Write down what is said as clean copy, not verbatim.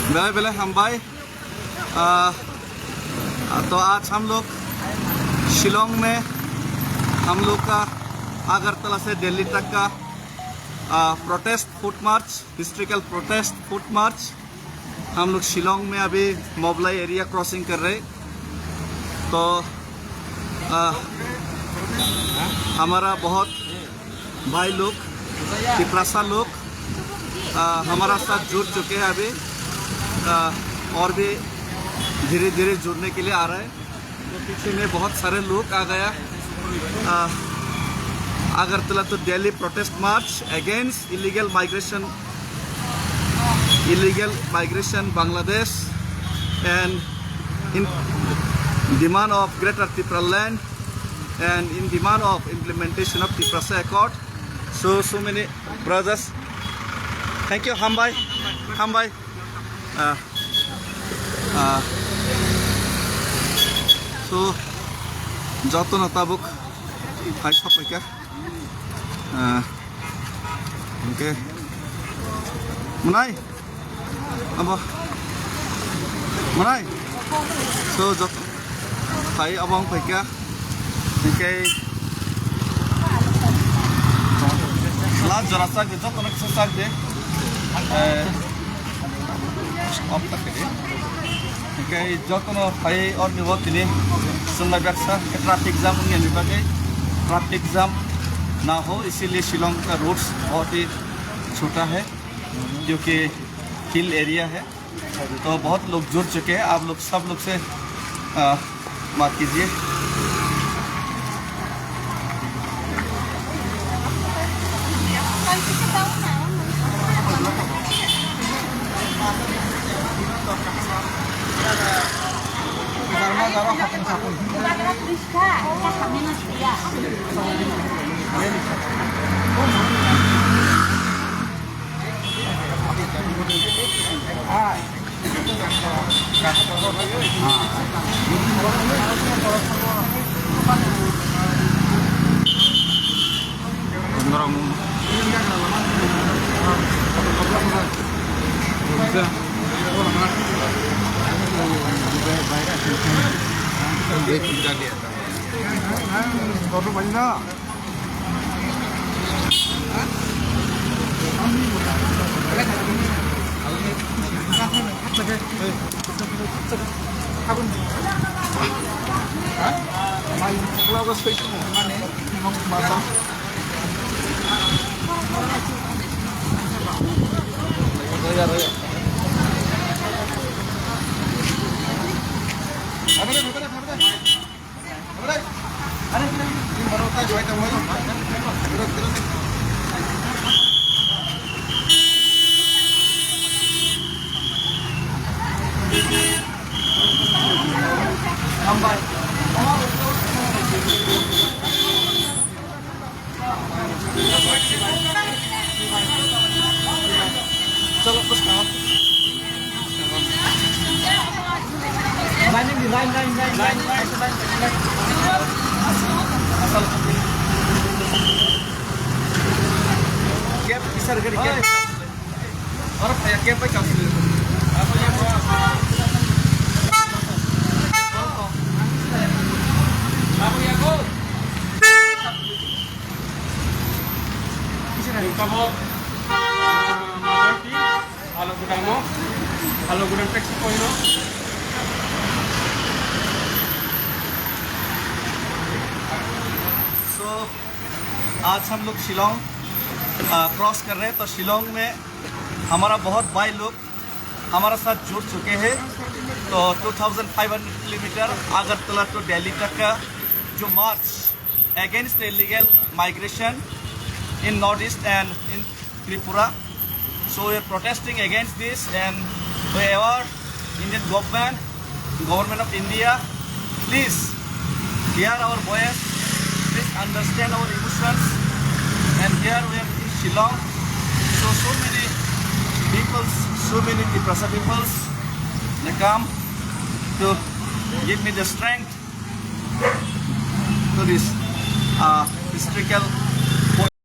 बेले बेले हम भाई तो आज हम लोग शिलोंग में हम लोग का अगरतला से दिल्ली तक का प्रोटेस्ट फुट मार्च, हिस्ट्रिकल प्रोटेस्ट फुट मार्च हम लोग शिलोंग में अभी मोबलाई एरिया क्रॉसिंग कर रहे। तो हमारा बहुत भाई लोग तिपरासा लोग हमारा साथ जुड़ चुके हैं अभी, और भी धीरे धीरे जुड़ने के लिए आ रहा है। तो पीछे में बहुत सारे लोग आ गया। Agartala to Delhi protest march against illegal migration Bangladesh, and in demand of Greater Tripura land and in demand of implementation of Tiprasa Accord. So many brothers. Thank you, Hambai. So Jato Natabuk, hi Papaka. Okay. Munai. Munai. So Jato. Hi Abang Paka. Okay. Last Jarasa ke Jato nak sesak deh. Stop tak deh. Okay. Jato no hi और भी बहुत दिन सुनना बैठा कि traffic jam नहीं है निकले ट्रैफिक जाम ना हो, इसीलिए शिलोंग का रोड्स बहुत ही छोटा है क्योंकि हिल एरिया है। तो बहुत लोग जुड़ चुके हैं। आप लोग सब लोग से बात कीजिए। चलो कुछ कहो। कैब किसर गरी कैब और कैब पे चल Halo gudang taxi point no. So आज हम लोग शिलोंग क्रॉस कर रहे हैं। तो शिलोंग में हमारा बहुत भाई लोग हमारा साथ जुड़ चुके हैं। तो 2500 किलोमीटर अगरतला टू दिल्ली तक का जो मार्च against illegal migration in northeast and in Tripura. So we are protesting against this, and whoever Indian government of India, please hear our voice, please understand our emotions. And here we are in Shillong. So many people, so many Tiprasa peoples, they come to give me the strength to this historical